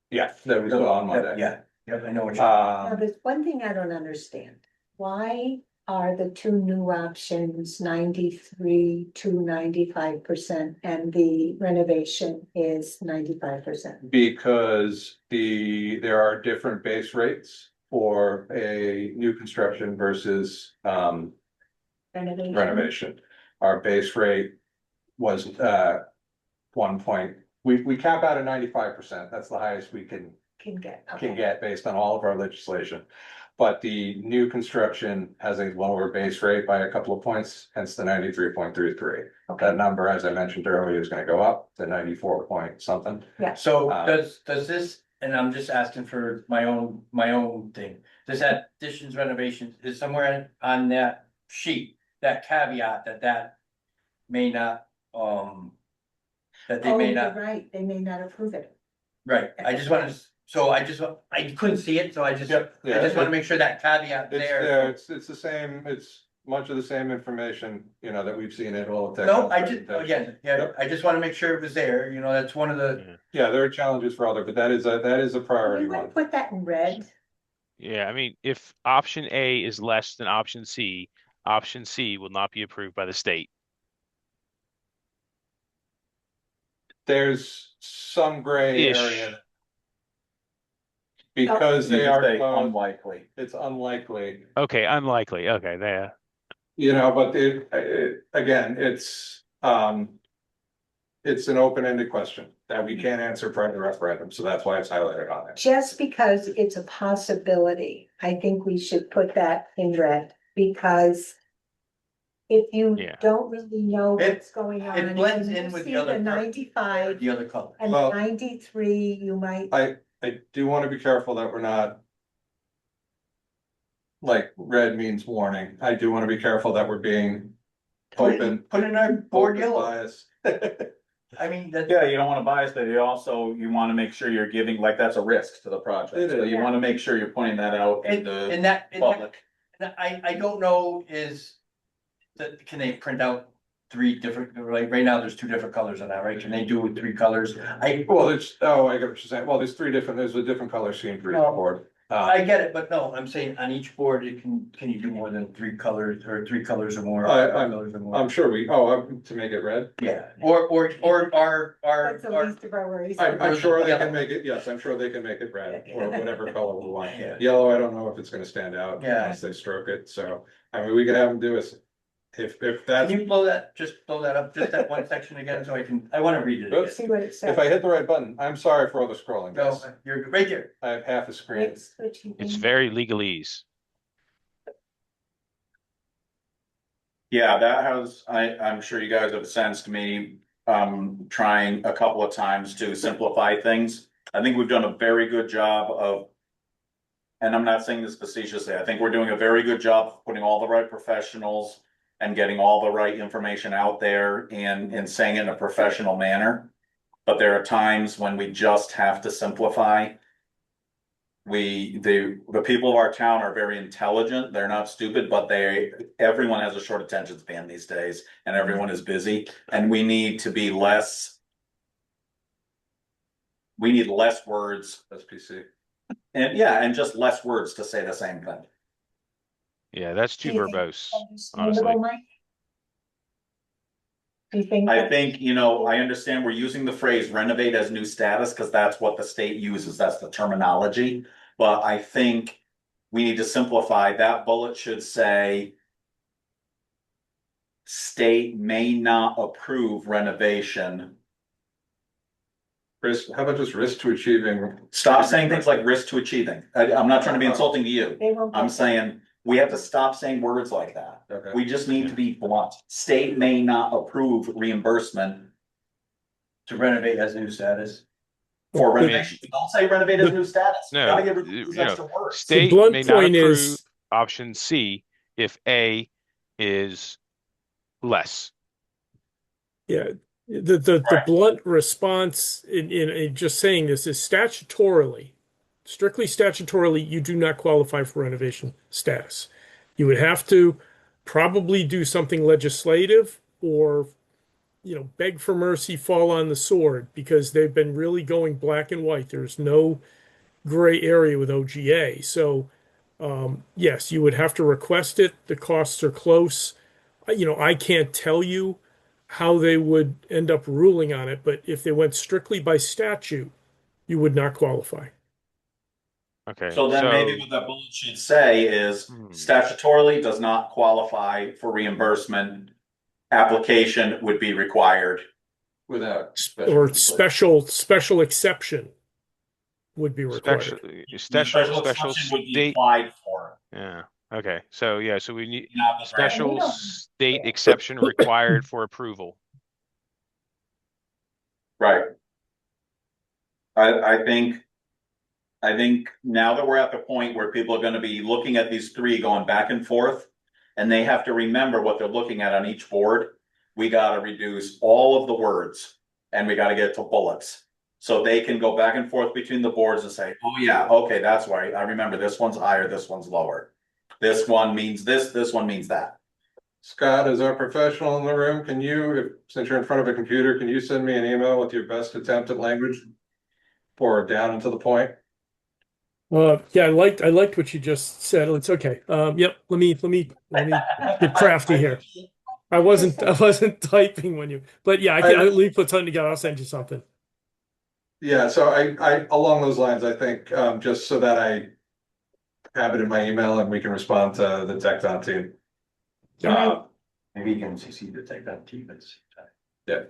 Speaker 1: Yeah, that we saw on Monday.
Speaker 9: yeah, I know what you're.
Speaker 11: Now, there's one thing I don't understand. Why are the two new options 93 to 95% and the renovation is 95%?
Speaker 1: Because there are different base rates for a new construction versus renovation. Our base rate was 1 point, we cap out at 95%, that's the highest we can get based on all of our legislation. But the new construction has a lower base rate by a couple of points, hence the 93.33. That number, as I mentioned earlier, is gonna go up to 94 point something.
Speaker 11: Yeah.
Speaker 9: So does this, and I'm just asking for my own thing, does that additions renovations is somewhere on that sheet, that caveat that may not, that they
Speaker 11: Oh,
Speaker 9: may
Speaker 11: you're
Speaker 9: not,
Speaker 11: right, they may not approve it.
Speaker 9: right, I just wanted, so I couldn't see it, so I just want to make sure that caveat
Speaker 1: It's
Speaker 9: there.
Speaker 1: there, it's the same, it's much of the same information, that we've seen in all the.
Speaker 9: No, I just want to make sure it was there, that's one of the.
Speaker 1: Yeah, there are challenges for other, but that is a priority
Speaker 11: We want
Speaker 1: one.
Speaker 11: to put that in red.
Speaker 4: Yeah, I mean, if option A is less than option C will not be approved by the state.
Speaker 1: There's some gray
Speaker 4: Ish.
Speaker 1: area. Because
Speaker 6: You
Speaker 1: they
Speaker 6: could
Speaker 1: are
Speaker 6: say
Speaker 1: both,
Speaker 6: unlikely.
Speaker 1: it's unlikely,
Speaker 4: Okay, unlikely. Okay, there.
Speaker 1: but again, it's an open-ended question that we can't answer prior to referendum, so that's why it's highlighted on there.
Speaker 11: Just because it's a possibility, I think we should put that in red, because if you
Speaker 4: Yeah.
Speaker 11: don't really know what's going on.
Speaker 9: It blends
Speaker 11: and you
Speaker 9: in with
Speaker 11: see
Speaker 9: the other.
Speaker 11: 95
Speaker 9: The other color.
Speaker 11: and
Speaker 1: Well,
Speaker 11: 93, you might.
Speaker 1: I do want to be careful that we're not. Like red means warning. I do want to be careful that we're being open.
Speaker 9: Put in our board
Speaker 1: open
Speaker 9: yellow,
Speaker 1: bias.
Speaker 9: I mean, that.
Speaker 6: Yeah, you don't wanna bias, but you wanna make sure you're giving, like, that's a risk to the
Speaker 1: It
Speaker 6: project, so
Speaker 1: is.
Speaker 6: you wanna make sure you're pointing that out in the
Speaker 9: And that,
Speaker 6: public.
Speaker 9: I don't know can they print out 3 different, right now, there's 2 different colors on that, right? Can they do 3 colors? I get
Speaker 1: what you're saying. Well, there's a different color scheme for each
Speaker 9: No.
Speaker 1: board.
Speaker 9: it, but no, I'm saying on each board, can you do more than 3 colors or 3 colors or more? Colors or more?
Speaker 1: I'm sure to make it red.
Speaker 9: Yeah, or
Speaker 11: That's the
Speaker 9: our,
Speaker 11: least of our worries.
Speaker 1: I'm sure they
Speaker 9: Yellow.
Speaker 1: can make it, yes, I'm sure they can make it red or whatever color we want.
Speaker 9: Yeah.
Speaker 1: Yellow, I don't know if it's gonna stand out
Speaker 9: Yeah.
Speaker 1: unless they stroke it, so, I mean, we can have them do it. If that's,
Speaker 9: can you blow that up, just that one section again, so I wanna read it
Speaker 1: Oops.
Speaker 9: again.
Speaker 11: See what it says.
Speaker 1: if I hit the right button, I'm sorry for all the scrolling,
Speaker 9: No,
Speaker 1: guys.
Speaker 9: you're right there.
Speaker 1: I have half a screen.
Speaker 4: It's very legalese.
Speaker 6: Yeah, that has, I'm sure you guys have sensed me, trying a couple of times to simplify things. I think we've done a very good job of. And I'm not saying this facetiously, I think we're doing a very good job of putting all the right professionals. And getting all the right information out there and saying it in a professional manner. But there are times when we just have to simplify. the people of our town are very intelligent. They're not stupid, but everyone has a short attention span these days and everyone is busy and we need to be less. We need less words
Speaker 1: SPC.
Speaker 6: and yeah, and just less words to say the same thing.
Speaker 4: Yeah, that's too
Speaker 11: Do you think
Speaker 4: verbose,
Speaker 11: that's
Speaker 4: honestly.
Speaker 11: understandable, Mike? Do you think?
Speaker 6: I think, I understand we're using the phrase renovate as new status because that's what the state uses. That's the terminology. But I think we need to simplify. That bullet should say state may not approve renovation.
Speaker 1: Risk, how about just risk to achieving?
Speaker 6: Stop saying things like risk to achieving. I'm not trying to be insulting to you.
Speaker 11: They won't.
Speaker 6: I'm saying we have to stop saying words like that.
Speaker 1: Okay.
Speaker 6: We just need to be blunt. State may not approve reimbursement
Speaker 9: To renovate as new status.
Speaker 6: for renovation. Don't say renovate as new status.
Speaker 4: No,
Speaker 6: Gotta get rid of these
Speaker 4: you know,
Speaker 6: extra words.
Speaker 4: State
Speaker 12: blunt
Speaker 4: may not
Speaker 12: point
Speaker 4: approve
Speaker 12: is-
Speaker 4: option C if A is less.
Speaker 12: Yeah, the
Speaker 6: Right.
Speaker 12: blunt response in just saying this is strictly statutorily, you do not qualify for renovation status. You would have to probably do something legislative or, beg for mercy, fall on the sword, because they've been really going black and white. There's no gray area with OGA. So, yes, you would have to request it. The costs are close. I can't tell you how they would end up ruling on it, but if they went strictly by statute, you would not qualify.
Speaker 4: Okay.
Speaker 6: So then maybe what that bullet should say is statutorily does not qualify for reimbursement. Application would be required.
Speaker 1: Without.
Speaker 12: Or special exception would be required.
Speaker 6: Special exception would be
Speaker 4: state.
Speaker 6: applied for.
Speaker 4: Yeah. Okay. So yeah. So we need
Speaker 6: Not the
Speaker 4: special
Speaker 11: Right.
Speaker 4: state exception required for approval.
Speaker 6: Right. I think now that we're at the point where people are gonna be looking at these three going back and forth, and they have to remember what they're looking at on each board, we gotta reduce all of the words, and we gotta get to bullets. So they can go back and forth between the boards and say, oh yeah, okay, that's right, I remember this one's higher, this one's lower. This one means this one means that.
Speaker 1: Scott, as our professional in the room, since you're in front of a computer, can you send me an email with your best attempt at language? Or down and to the point?
Speaker 12: Yeah, I liked what you just said. It's okay. Yep. Let me get crafty here. I wasn't typing when you, but yeah, I'll leave put something together. I'll send you something.
Speaker 1: Yeah, so I along those lines, I think, just so that I have it in my email and we can respond to the Tecton team.
Speaker 9: Maybe you can CC the tech that team.
Speaker 1: Yeah.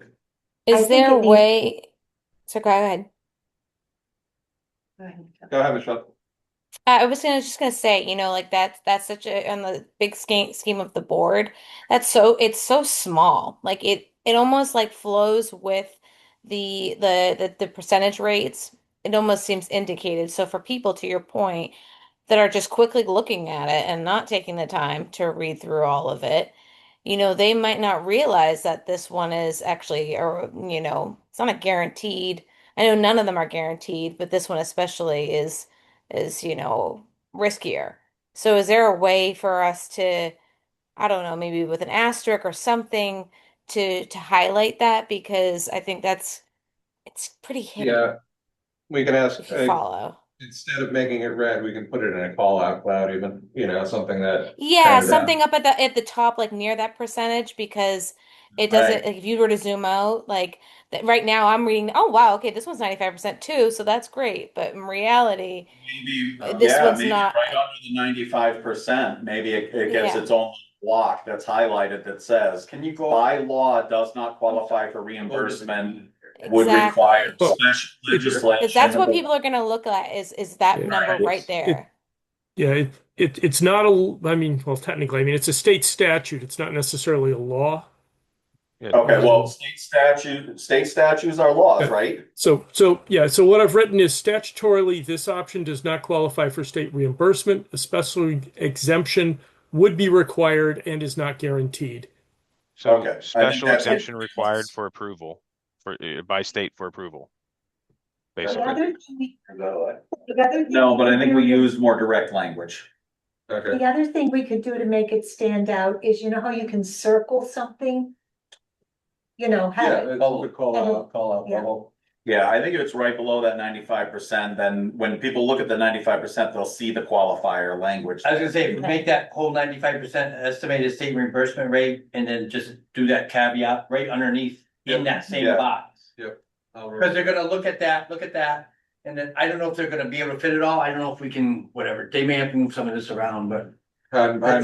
Speaker 11: I
Speaker 8: Is
Speaker 11: think
Speaker 8: there a
Speaker 11: it needs-
Speaker 8: way? So go ahead.
Speaker 1: Go ahead, Michelle.
Speaker 8: I was just gonna say, like that's such a on the big scheme of the board. It's so small. Like it almost like flows with the percentage rates. It almost seems indicated. So for people, to your point, that are just quickly looking at it and not taking the time to read through all of it, they might not realize that this one is actually, or it's not a guaranteed. I know none of them are guaranteed, but this one especially is riskier. So is there a way for us to, I don't know, maybe with an asterisk or something to highlight that? Because I think it's pretty hidden.
Speaker 1: Yeah, we can ask,
Speaker 8: if you follow.
Speaker 1: instead of making it red, we can put it in a call out cloud even, something that.
Speaker 8: Yeah, something up at the top, like near that percentage, because it doesn't,
Speaker 6: Right.
Speaker 8: like if you were to zoom out, like right now I'm reading, oh wow, okay, this one's 95% too, so that's great. But in reality,
Speaker 6: Maybe,
Speaker 8: this one's
Speaker 6: maybe
Speaker 8: not.
Speaker 6: right under the 95%, maybe it gets
Speaker 8: Yeah.
Speaker 6: its own block that's highlighted that says,
Speaker 9: Can you go?
Speaker 6: by law does not qualify for reimbursement, would
Speaker 8: Exactly.
Speaker 6: require
Speaker 12: Well,
Speaker 6: special legislation.
Speaker 8: Because that's what people are going to look at is that
Speaker 12: Yeah.
Speaker 8: number right there.
Speaker 12: Yeah, it's not well, technically, it's a state statute. It's not necessarily a law.
Speaker 4: Yeah.
Speaker 6: Okay, well, state statutes are laws,
Speaker 12: Yeah.
Speaker 6: right?
Speaker 12: So what I've written is statutorily, this option does not qualify for state reimbursement. A special exemption would be required and is not guaranteed.
Speaker 4: So
Speaker 6: Okay, I think
Speaker 4: special
Speaker 6: that's it.
Speaker 4: exemption required for approval by state for approval. basically.
Speaker 11: The other thing
Speaker 6: No, but
Speaker 11: we
Speaker 6: I think
Speaker 11: could
Speaker 6: we
Speaker 11: do-
Speaker 6: use more direct language.
Speaker 1: Okay,
Speaker 11: The other thing we could do to make it stand out is, you know how you can circle something? You know, have
Speaker 1: yeah,
Speaker 11: it,
Speaker 1: it's a good call out.
Speaker 9: Call out
Speaker 11: Yeah.
Speaker 9: bubble.
Speaker 6: Yeah, I think if it's right below that 95%, then when people look at the 95%, they'll see the qualifier language.
Speaker 9: I was gonna say, if we make that whole 95% estimated state reimbursement rate and then just do that caveat right underneath in that same
Speaker 6: Yeah.
Speaker 9: box.
Speaker 1: I'll
Speaker 9: Cause they're gonna look at that, and then I don't know if they're gonna be able to fit it all. I don't know if we can, whatever. They may have to move some of this around, but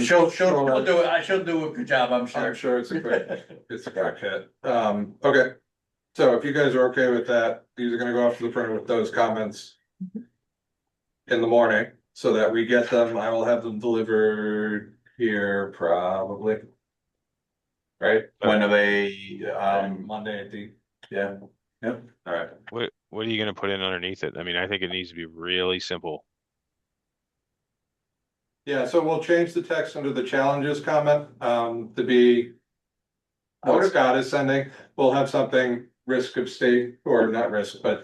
Speaker 9: she'll do it. She'll do a good job, I'm sure.
Speaker 1: I'm sure it's a quick hit. Okay. So if you guys are okay with that, these are gonna go off to the printer with those comments in the morning, so that we get them. I will have them delivered here probably. Right?
Speaker 6: When are they,
Speaker 1: Monday at the,
Speaker 6: yeah, yep.
Speaker 1: all right.
Speaker 4: What are you gonna put in underneath it? I mean, I think it needs to be really simple.
Speaker 1: Yeah, so we'll change the text under the challenges comment, to be what Scott is sending. We'll have something risk of state, or not risk, but,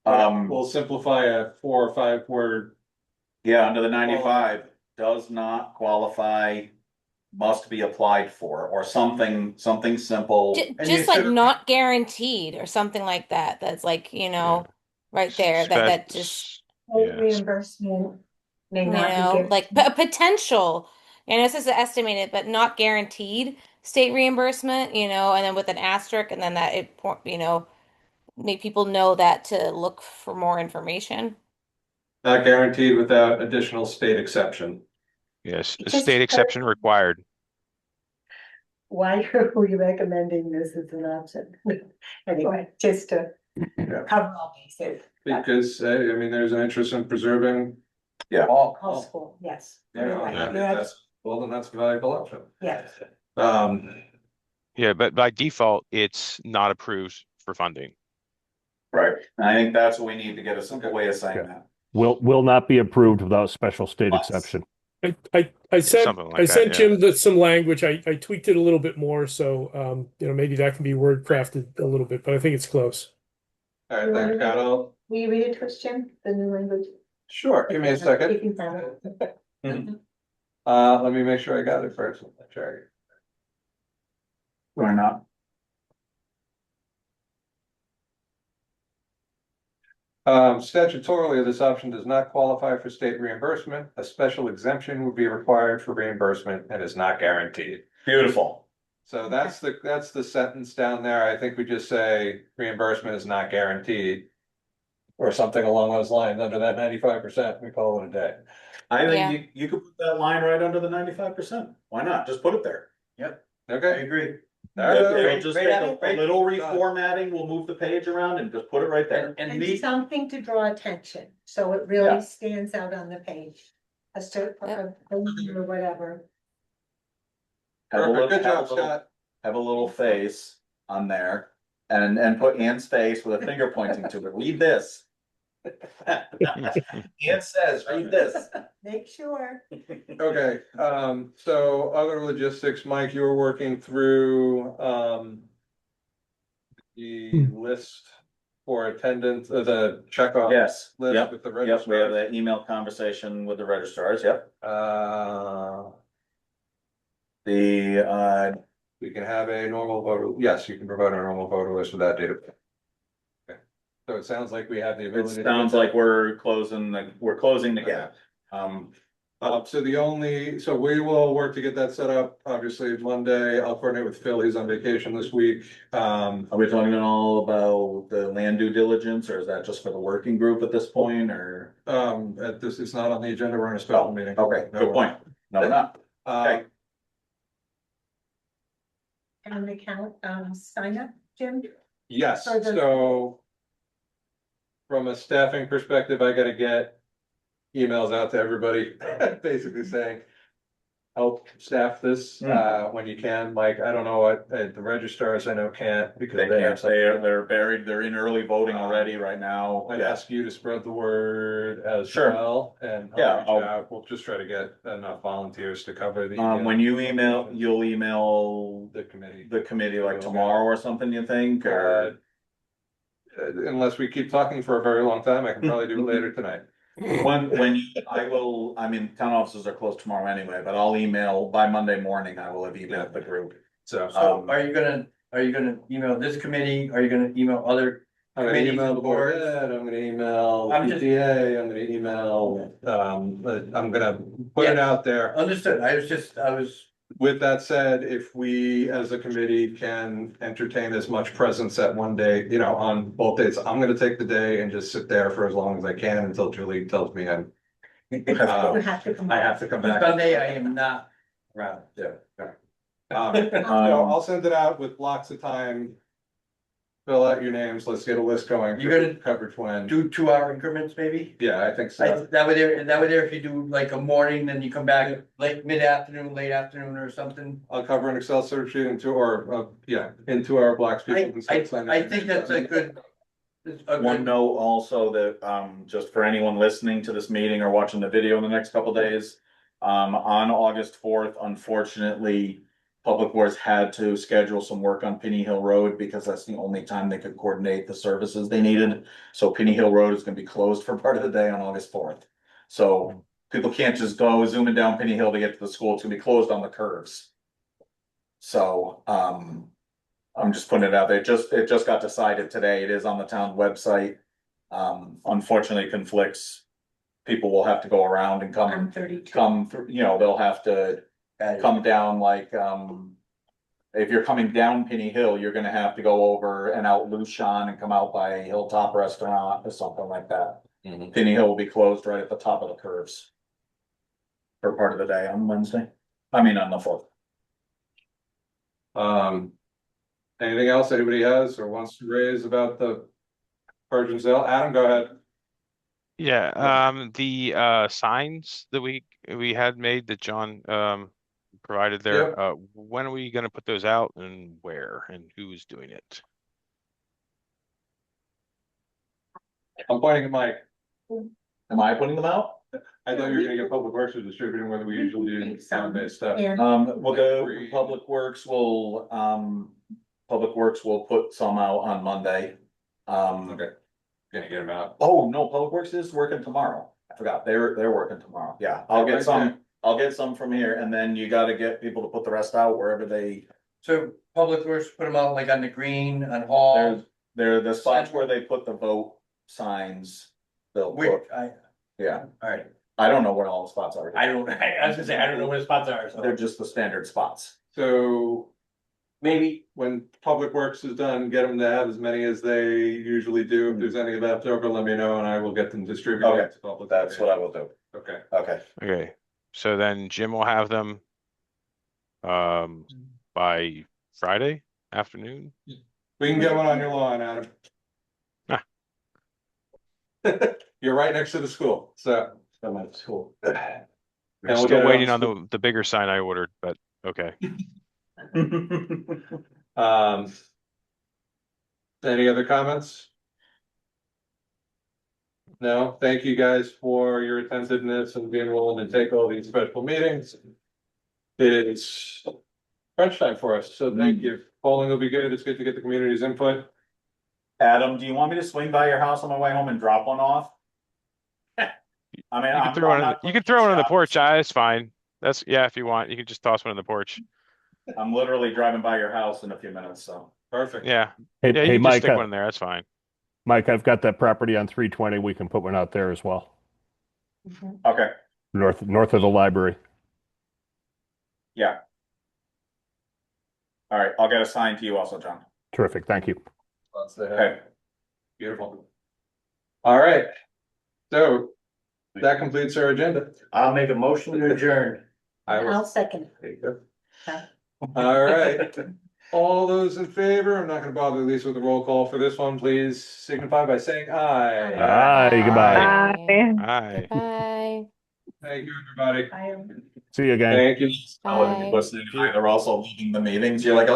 Speaker 1: we'll simplify a 4 or 5 word.
Speaker 6: Yeah, under the 95, does not qualify, must be applied for, or something simple.
Speaker 8: Just like not guaranteed or something like that. That's like, right there, that just,
Speaker 11: state reimbursement may not be given.
Speaker 8: like a potential, and this is estimated, but not guaranteed state reimbursement, and then with an asterisk, and then that make people know that to look for more information.
Speaker 1: Not guaranteed without additional state exception.
Speaker 4: Yes,
Speaker 11: Just
Speaker 4: state exception required.
Speaker 11: Why are we recommending this as an option? Anyway, just to cover all bases.
Speaker 1: Because, I mean, there's an interest in preserving.
Speaker 11: All school, yes.
Speaker 1: Yeah,
Speaker 11: You're right.
Speaker 1: yeah,
Speaker 11: You're abs-
Speaker 1: that's, well, then that's a valuable option.
Speaker 11: Yes.
Speaker 4: Yeah, but by default, it's not approved for funding.
Speaker 6: Right, and I think that's what we need to get a simple way of saying that.
Speaker 10: Will not be approved without special state
Speaker 6: Must.
Speaker 10: exception.
Speaker 12: I sent
Speaker 4: Something like that,
Speaker 12: sent
Speaker 4: yeah.
Speaker 12: Jim some language. I tweaked it a little bit more, so maybe that can be word crafted a little bit, but I think it's close.
Speaker 1: All right, thanks, Scott.
Speaker 11: Will you read it to us, Jim, the new language?
Speaker 1: Sure, give me a second.
Speaker 11: You can have it.
Speaker 1: Let me make sure I got it first. Sure.
Speaker 6: Why not?
Speaker 1: Statutorily, this option does not qualify for state reimbursement. A special exemption would be required for reimbursement and is not guaranteed.
Speaker 6: Beautiful.
Speaker 1: So that's the sentence down there. I think we just say reimbursement is not guaranteed. Or something along those lines. Under that 95%, we call it a day.
Speaker 6: I
Speaker 8: Yeah.
Speaker 6: think you could put that line right under the 95%. Why not? Just put it there. I
Speaker 1: Okay.
Speaker 6: agree.
Speaker 1: All right.
Speaker 6: We'll just take a little reformatting, we'll move the page around and just put it right there.
Speaker 11: And something to draw attention, so it really stands out on the page. A certain, or whatever.
Speaker 6: Have a
Speaker 1: Perfect.
Speaker 6: little,
Speaker 1: Good job, Scott.
Speaker 6: have a little face on there and put Ann's face with a finger pointing to it. Read this. Ann says, read this.
Speaker 11: Make sure.
Speaker 1: Okay, so other logistics, Mike, you were working through, the list for attendance, the checkoff.
Speaker 6: Yes,
Speaker 1: List
Speaker 6: yep,
Speaker 1: with the
Speaker 6: yep, we have
Speaker 1: registrars.
Speaker 6: that email conversation with the registrars, yep.
Speaker 1: We can have a normal voter, yes, you can provide a normal voter list with that data. Okay. So it sounds like we have the
Speaker 6: It
Speaker 1: ability. to
Speaker 6: sounds
Speaker 1: get
Speaker 6: like we're closing the gap.
Speaker 1: So we will work to get that set up, obviously Monday. I'll coordinate with Phil, he's on vacation this week.
Speaker 6: Are we talking at all about the land due diligence, or is that just for the working group at this point, or?
Speaker 1: At this, it's not on the agenda, we're in a special meeting.
Speaker 6: Okay, good point. No, we're not. Okay.
Speaker 11: And the count, sign up, Jim?
Speaker 1: Yes,
Speaker 11: For the-
Speaker 1: so. From a staffing perspective, I gotta get emails out to everybody, basically saying. Help staff this, when you can, Mike, I don't know what, the registrars I know can't, because
Speaker 6: They
Speaker 1: they
Speaker 6: can't
Speaker 1: have
Speaker 6: say
Speaker 1: something.
Speaker 6: they're buried, they're in early voting already right now.
Speaker 1: I'd
Speaker 6: Yeah.
Speaker 1: ask you to spread the word as
Speaker 6: Sure.
Speaker 1: well, and
Speaker 6: Yeah,
Speaker 1: I'll reach
Speaker 6: I'll-
Speaker 1: out, we'll just try to get enough volunteers to cover the.
Speaker 6: When you email, you'll email
Speaker 1: The committee.
Speaker 6: the committee like tomorrow or something, you think, or?
Speaker 1: unless we keep talking for a very long time, I can probably do it later tonight.
Speaker 6: I mean, town offices are closed tomorrow anyway, but I'll email by Monday morning, I will have emailed the group.
Speaker 1: So
Speaker 9: So are you gonna email this committee? Are you gonna email other
Speaker 1: I'm gonna
Speaker 9: committees
Speaker 1: email
Speaker 9: and
Speaker 1: the board,
Speaker 9: boards?
Speaker 1: I'm gonna email
Speaker 9: I'm just-
Speaker 1: PTA, I'm gonna email, I'm gonna put it
Speaker 9: Yes.
Speaker 1: out there.
Speaker 9: Understood. I was,
Speaker 1: With that said, if we as a committee can entertain as much presence at one day, you know, on both days, I'm gonna take the day and just sit there for as long as I can until Julie tells me I'm.
Speaker 11: You have to come
Speaker 1: I
Speaker 11: back.
Speaker 1: have to come back.
Speaker 9: Sunday, I am not around.
Speaker 1: Yeah. So I'll send it out with blocks of time. Fill out your names, let's get a list going.
Speaker 9: You're gonna
Speaker 1: coverage when,
Speaker 9: Do 2 hour increments maybe?
Speaker 1: yeah, I think so.
Speaker 9: That way there, if you do like a morning, then you come back late, mid-afternoon, late afternoon or something.
Speaker 1: I'll cover an Excel spreadsheet into our blocks. People can start signing
Speaker 9: I think that's a good.
Speaker 6: One note also that, just for anyone listening to this meeting or watching the video in the next couple days. On August 4th, unfortunately, Public Works had to schedule some work on Penny Hill Road because that's the only time they could coordinate the services they needed. So Penny Hill Road is gonna be closed for part of the day on August 4th. So people can't just go zooming down Penny Hill to get to the school. It's gonna be closed on the curves. So, I'm just putting it out there. It just got decided today. It is on the town website. Unfortunately conflicts. People will have to go around and
Speaker 11: I'm 32.
Speaker 6: come through, you know, they'll have to come down like, if you're coming down Penny Hill, you're gonna have to go over and out Lucian and come out by Hilltop Restaurant or something like that. Penny Hill will be closed right at the top of the curves. For part of the day on Wednesday. I mean, on the 4th.
Speaker 1: Anything else anybody has or wants to raise about the purge and sale? Adam, go ahead.
Speaker 4: Yeah, the signs that we had made that John provided there, when are we gonna put those out and where and who's doing it?
Speaker 1: I'm pointing at Mike.
Speaker 6: Am I putting them out?
Speaker 1: I thought you were gonna get Public Works to distributing whether we usually do sound-based stuff.
Speaker 11: And
Speaker 6: We'll go, Public Works will put some out on Monday.
Speaker 1: Okay. Gonna get them out.
Speaker 6: Oh, no, Public Works is working tomorrow. I forgot, they're working tomorrow. Yeah, I'll get some from here and then you gotta get people to put the rest out wherever they.
Speaker 9: So Public Works put them out like on the green, on Hall.
Speaker 6: They're the spots where they put the vote signs. They'll put, yeah,
Speaker 9: Alright,
Speaker 6: I don't know where all the spots are.
Speaker 9: I was gonna say, I don't know where the spots are,
Speaker 6: They're
Speaker 9: so
Speaker 6: just the standard spots.
Speaker 1: So
Speaker 9: maybe,
Speaker 1: when Public Works is done, get them to have as many as they usually do. If there's any left over, let me know and I will get them distributed.
Speaker 6: Okay,
Speaker 1: to public.
Speaker 6: that's what I will do.
Speaker 1: Okay.
Speaker 6: Okay.
Speaker 4: Okay, so then Jim will have them by Friday afternoon.
Speaker 1: We can get one on your lawn, Adam.
Speaker 4: Ah.
Speaker 1: You're right next to the school, so.
Speaker 6: I'm at school.
Speaker 4: I'm
Speaker 1: And we'll get
Speaker 4: still
Speaker 1: it
Speaker 4: waiting
Speaker 1: on
Speaker 4: on the bigger sign I ordered, but okay.
Speaker 1: Any other comments? No, thank you guys for your attentiveness and being willing to take all these special meetings. It's crunch time for us, so thank you. Polling will be good. It's good to get the community's input.
Speaker 6: Adam, do you want me to swing by your house on my way home and drop one off? I mean,
Speaker 4: You can throw one on the porch. It's fine. Yeah, if you want, you can just toss one on the porch.
Speaker 6: I'm literally driving by your house in a few minutes, so.
Speaker 1: Perfect.
Speaker 4: Yeah.
Speaker 10: Hey,
Speaker 4: Yeah, you
Speaker 10: hey,
Speaker 4: can just
Speaker 10: Mike,
Speaker 4: stick one in there. That's fine.
Speaker 10: Mike, I've got that property on 320. We can put one out there as well,
Speaker 6: Okay,
Speaker 10: north of the library.
Speaker 6: yeah. All right, I'll get a sign to you also, John.
Speaker 10: Terrific. Thank you.
Speaker 6: Okay.
Speaker 1: Beautiful. All right. So that completes our agenda.
Speaker 9: I'll make a motion to adjourn.
Speaker 11: I'll second it.
Speaker 1: There you go. All right. All those in favor, I'm not gonna bother Lisa with a roll call for this one, please signify by saying aye.
Speaker 10: Aye, goodbye.
Speaker 4: Aye.
Speaker 8: Bye.
Speaker 1: Thank you, everybody.
Speaker 11: I
Speaker 10: See you again.
Speaker 1: Thank you.
Speaker 6: I'll let you
Speaker 8: Bye.
Speaker 6: listening. They're also leaving the meetings. You're like,